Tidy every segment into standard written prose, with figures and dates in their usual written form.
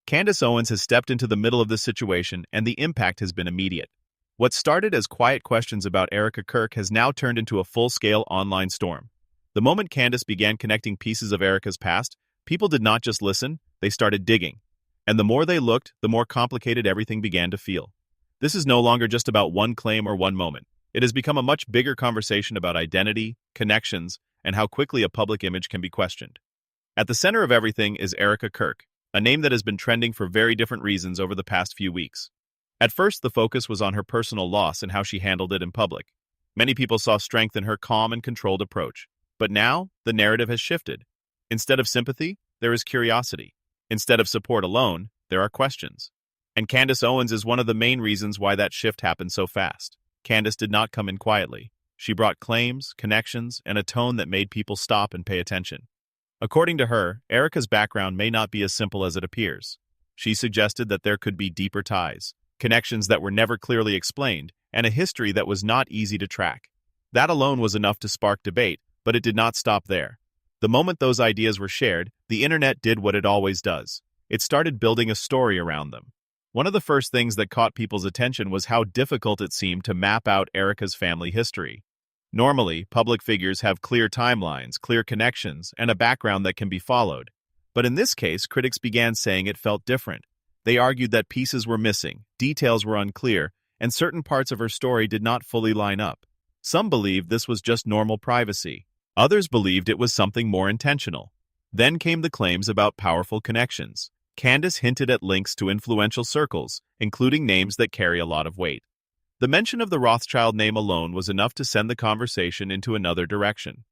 Candace Owens has stepped into the middle of this situation, and the impact has been immediate. What started as quiet questions about Erika Kirk has now turned into a full-scale online storm. The moment Candace began connecting pieces of Erika's past, people did not just listen, they started digging. And the more they looked, the more complicated everything began to feel. This is no longer just about one claim or one moment. It has become a much bigger conversation about identity, connections, and how quickly a public image can be questioned. At the center of everything is Erika Kirk, a name that has been trending for very different reasons over the past few weeks. At first, the focus was on her personal loss and how she handled it in public. Many people saw strength in her calm and controlled approach. But now, the narrative has shifted. Instead of sympathy, there is curiosity. Instead of support alone, there are questions. And Candace Owens is one of the main reasons why that shift happened so fast. Candace did not come in quietly. She brought claims, connections, and a tone that made people stop and pay attention. According to her, Erika's background may not be as simple as it appears. She suggested that there could be deeper ties, connections that were never clearly explained, and a history that was not easy to track. That alone was enough to spark debate, but it did not stop there. The moment those ideas were shared, the internet did what it always does. It started building a story around them. One of the first things that caught people's attention was how difficult it seemed to map out Erika's family history. Normally, public figures have clear timelines, clear connections, and a background that can be followed. But in this case, critics began saying it felt different. They argued that pieces were missing, details were unclear, and certain parts of her story did not fully line up. Some believed this was just normal privacy. Others believed it was something more intentional. Then came the claims about powerful connections. Candace hinted at links to influential circles, including names that carry a lot of weight. The mention of the Rothschild name alone was enough to send the conversation into another direction.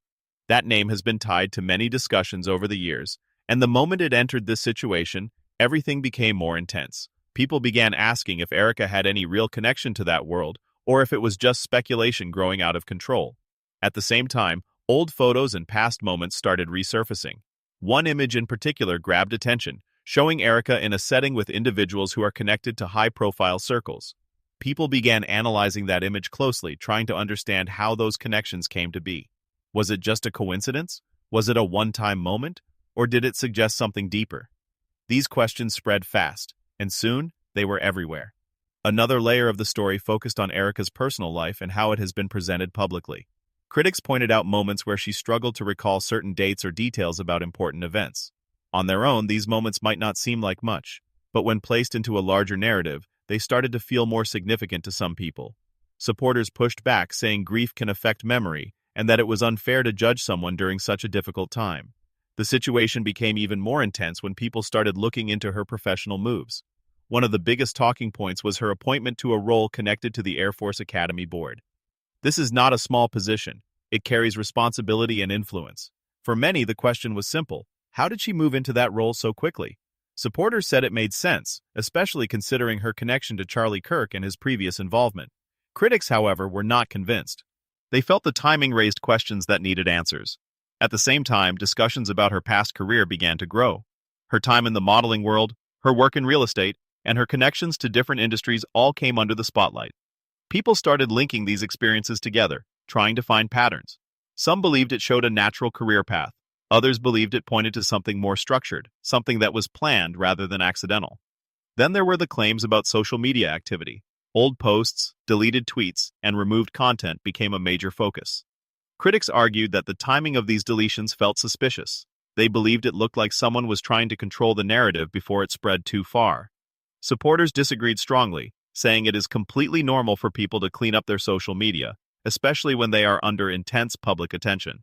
That name has been tied to many discussions over the years, and the moment it entered this situation, everything became more intense. People began asking if Erika had any real connection to that world, or if it was just speculation growing out of control. At the same time, old photos and past moments started resurfacing. One image in particular grabbed attention, showing Erika in a setting with individuals who are connected to high-profile circles. People began analyzing that image closely, trying to understand how those connections came to be. Was it just a coincidence? Was it a one-time moment? Or did it suggest something deeper? These questions spread fast, and soon, they were everywhere. Another layer of the story focused on Erika's personal life and how it has been presented publicly. Critics pointed out moments where she struggled to recall certain dates or details about important events. On their own, these moments might not seem like much, but when placed into a larger narrative, they started to feel more significant to some people. Supporters pushed back, saying grief can affect memory and that it was unfair to judge someone during such a difficult time. The situation became even more intense when people started looking into her professional moves. One of the biggest talking points was her appointment to a role connected to the Air Force Academy Board. This is not a small position. It carries responsibility and influence. For many, the question was simple. How did she move into that role so quickly? Supporters said it made sense, especially considering her connection to Charlie Kirk and his previous involvement. Critics, however, were not convinced. They felt the timing raised questions that needed answers. At the same time, discussions about her past career began to grow. Her time in the modeling world, her work in real estate, and her connections to different industries all came under the spotlight. People started linking these experiences together, trying to find patterns. Some believed it showed a natural career path. Others believed it pointed to something more structured, something that was planned rather than accidental. Then there were the claims about social media activity. Old posts, deleted tweets, and removed content became a major focus. Critics argued that the timing of these deletions felt suspicious. They believed it looked like someone was trying to control the narrative before it spread too far. Supporters disagreed strongly, saying it is completely normal for people to clean up their social media, especially when they are under intense public attention.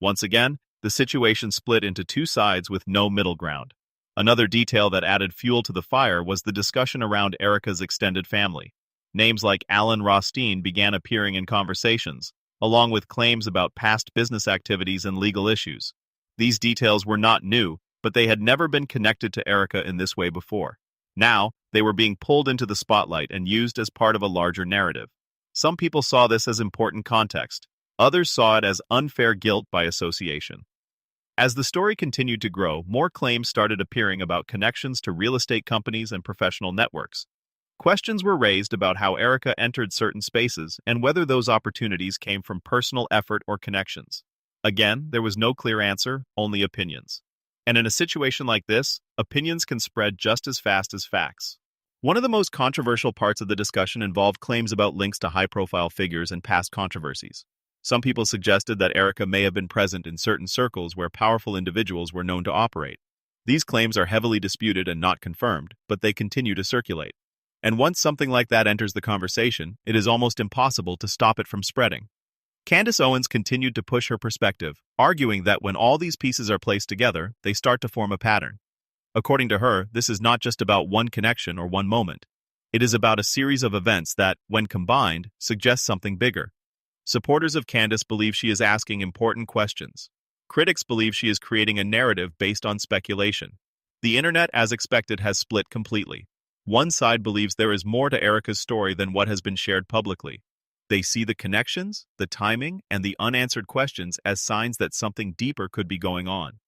Once again, the situation split into two sides with no middle ground. Another detail that added fuel to the fire was the discussion around Erika's extended family. Names like Alan Rothschild began appearing in conversations, along with claims about past business activities and legal issues. These details were not new, but they had never been connected to Erika in this way before. Now, they were being pulled into the spotlight and used as part of a larger narrative. Some people saw this as important context. Others saw it as unfair guilt by association. As the story continued to grow, more claims started appearing about connections to real estate companies and professional networks. Questions were raised about how Erika entered certain spaces and whether those opportunities came from personal effort or connections. Again, there was no clear answer, only opinions. And in a situation like this, opinions can spread just as fast as facts. One of the most controversial parts of the discussion involved claims about links to high-profile figures and past controversies. Some people suggested that Erika may have been present in certain circles where powerful individuals were known to operate. These claims are heavily disputed and not confirmed, but they continue to circulate. And once something like that enters the conversation, it is almost impossible to stop it from spreading. Candace Owens continued to push her perspective, arguing that when all these pieces are placed together, they start to form a pattern. According to her, this is not just about one connection or one moment. It is about a series of events that, when combined, suggest something bigger. Supporters of Candace believe she is asking important questions. Critics believe she is creating a narrative based on speculation. The internet, as expected, has split completely. One side believes there is more to Erika's story than what has been shared publicly. They see the connections, the timing, and the unanswered questions as signs that something deeper could be going on.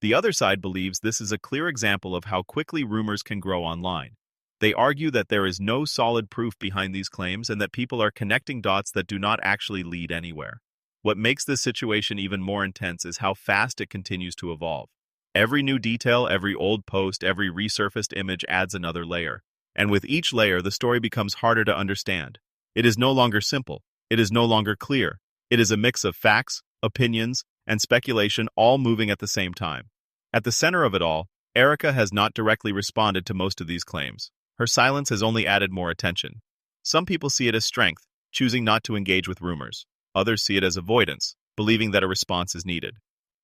The other side believes this is a clear example of how quickly rumors can grow online. They argue that there is no solid proof behind these claims and that people are connecting dots that do not actually lead anywhere. What makes this situation even more intense is how fast it continues to evolve. Every new detail, every old post, every resurfaced image adds another layer. And with each layer, the story becomes harder to understand. It is no longer simple. It is no longer clear. It is a mix of facts, opinions, and speculation all moving at the same time. At the center of it all, Erika has not directly responded to most of these claims. Her silence has only added more attention. Some people see it as strength, choosing not to engage with rumors. Others see it as avoidance, believing that a response is needed.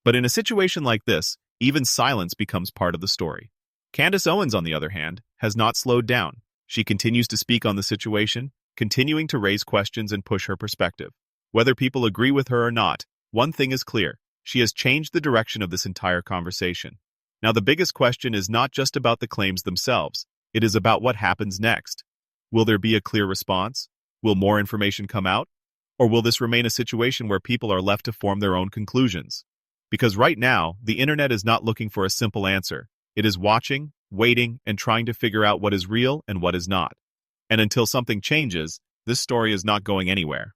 But in a situation like this, even silence becomes part of the story. Candace Owens, on the other hand, has not slowed down. She continues to speak on the situation, continuing to raise questions and push her perspective. Whether people agree with her or not, one thing is clear. She has changed the direction of this entire conversation. Now, the biggest question is not just about the claims themselves. It is about what happens next. Will there be a clear response? Will more information come out? Or will this remain a situation where people are left to form their own conclusions? Because right now, the internet is not looking for a simple answer. It is watching, waiting, and trying to figure out what is real and what is not. And until something changes, this story is not going anywhere.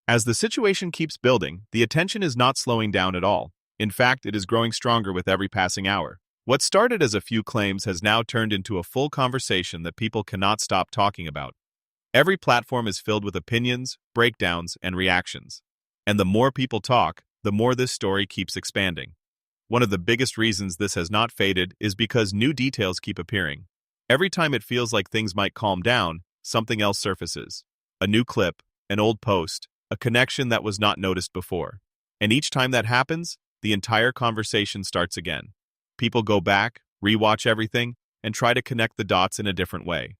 As the situation keeps building, the attention is not slowing down at all. In fact, it is growing stronger with every passing hour. What started as a few claims has now turned into a full conversation that people cannot stop talking about. Every platform is filled with opinions, breakdowns, and reactions. And the more people talk, the more this story keeps expanding. One of the biggest reasons this has not faded is because new details keep appearing. Every time it feels like things might calm down, something else surfaces. A new clip, an old post, a connection that was not noticed before. And each time that happens, the entire conversation starts again. People go back, rewatch everything, and try to connect the dots in a different way.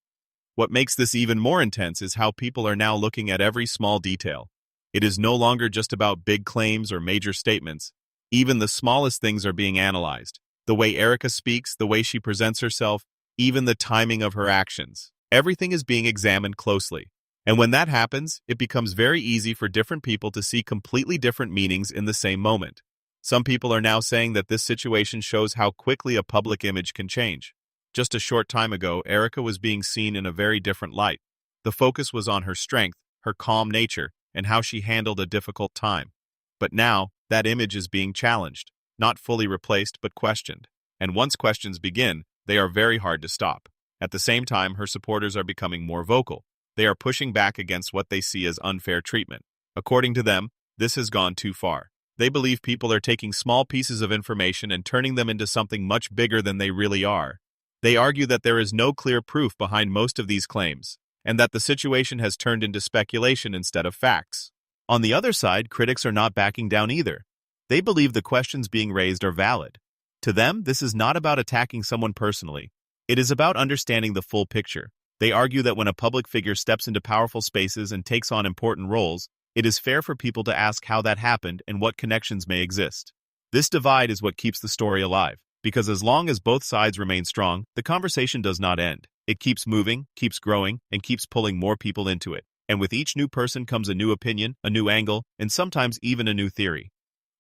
What makes this even more intense is how people are now looking at every small detail. It is no longer just about big claims or major statements. Even the smallest things are being analyzed. The way Erika speaks, the way she presents herself, even the timing of her actions. Everything is being examined closely. And when that happens, it becomes very easy for different people to see completely different meanings in the same moment. Some people are now saying that this situation shows how quickly a public image can change. Just a short time ago, Erika was being seen in a very different light. The focus was on her strength, her calm nature, and how she handled a difficult time. But now, that image is being challenged, not fully replaced but questioned. And once questions begin, they are very hard to stop. At the same time, her supporters are becoming more vocal. They are pushing back against what they see as unfair treatment. According to them, this has gone too far. They believe people are taking small pieces of information and turning them into something much bigger than they really are. They argue that there is no clear proof behind most of these claims, and that the situation has turned into speculation instead of facts. On the other side, critics are not backing down either. They believe the questions being raised are valid. To them, this is not about attacking someone personally. It is about understanding the full picture. They argue that when a public figure steps into powerful spaces and takes on important roles, it is fair for people to ask how that happened and what connections may exist. This divide is what keeps the story alive, because as long as both sides remain strong, the conversation does not end. It keeps moving, keeps growing, and keeps pulling more people into it. And with each new person comes a new opinion, a new angle, and sometimes even a new theory.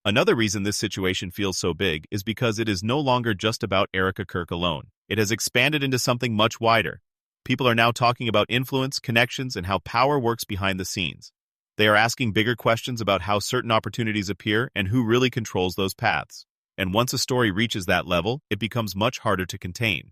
Another reason this situation feels so big is because it is no longer just about Erika Kirk alone. It has expanded into something much wider. People are now talking about influence, connections, and how power works behind the scenes. They are asking bigger questions about how certain opportunities appear and who really controls those paths. And once a story reaches that level, it becomes much harder to contain.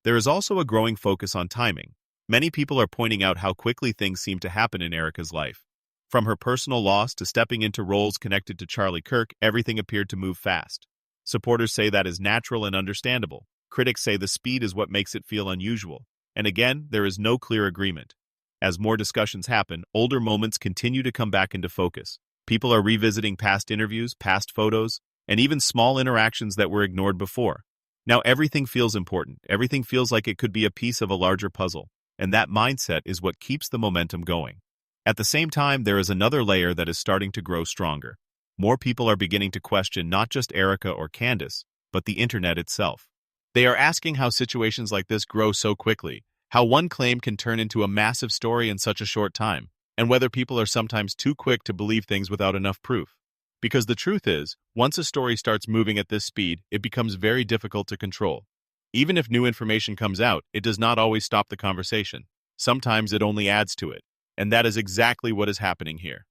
There is also a growing focus on timing. Many people are pointing out how quickly things seem to happen in Erika's life. From her personal loss to stepping into roles connected to Charlie Kirk, everything appeared to move fast. Supporters say that is natural and understandable. Critics say the speed is what makes it feel unusual. And again, there is no clear agreement. As more discussions happen, older moments continue to come back into focus. People are revisiting past interviews, past photos, and even small interactions that were ignored before. Now everything feels important. Everything feels like it could be a piece of a larger puzzle. And that mindset is what keeps the momentum going. At the same time, there is another layer that is starting to grow stronger. More people are beginning to question not just Erika or Candace, but the internet itself. They are asking how situations like this grow so quickly, how one claim can turn into a massive story in such a short time, and whether people are sometimes too quick to believe things without enough proof. Because the truth is, once a story starts moving at this speed, it becomes very difficult to control. Even if new information comes out, it does not always stop the conversation. Sometimes it only adds to it. And that is exactly what is happening here.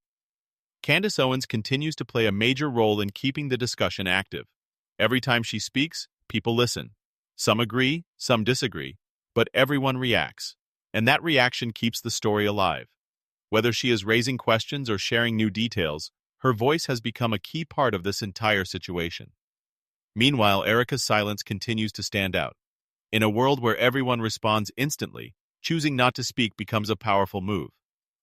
Candace Owens continues to play a major role in keeping the discussion active. Every time she speaks, people listen. Some agree, some disagree, but everyone reacts. And that reaction keeps the story alive. Whether she is raising questions or sharing new details, her voice has become a key part of this entire situation. Meanwhile, Erika's silence continues to stand out. In a world where everyone responds instantly, choosing not to speak becomes a powerful move.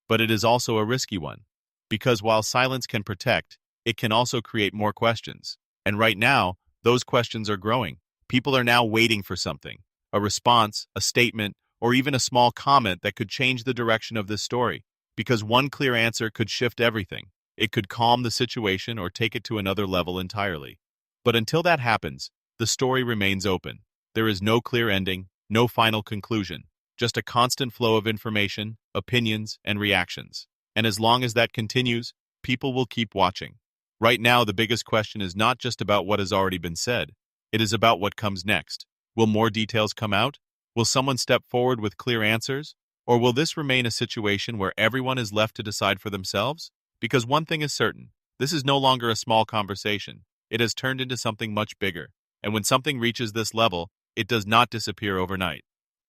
But it is also a risky one. Because while silence can protect, it can also create more questions. And right now, those questions are growing. People are now waiting for something. A response, a statement, or even a small comment that could change the direction of this story. Because one clear answer could shift everything. It could calm the situation or take it to another level entirely. But until that happens, the story remains open. There is no clear ending, no final conclusion, just a constant flow of information, opinions, and reactions. And as long as that continues, people will keep watching. Right now, the biggest question is not just about what has already been said. It is about what comes next. Will more details come out? Will someone step forward with clear answers? Or will this remain a situation where everyone is left to decide for themselves? Because one thing is certain, this is no longer a small conversation. It has turned into something much bigger. And when something reaches this level, it does not disappear overnight.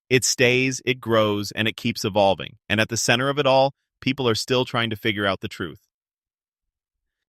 It stays, it grows, and it keeps evolving. And at the center of it all, people are still trying to figure out the truth.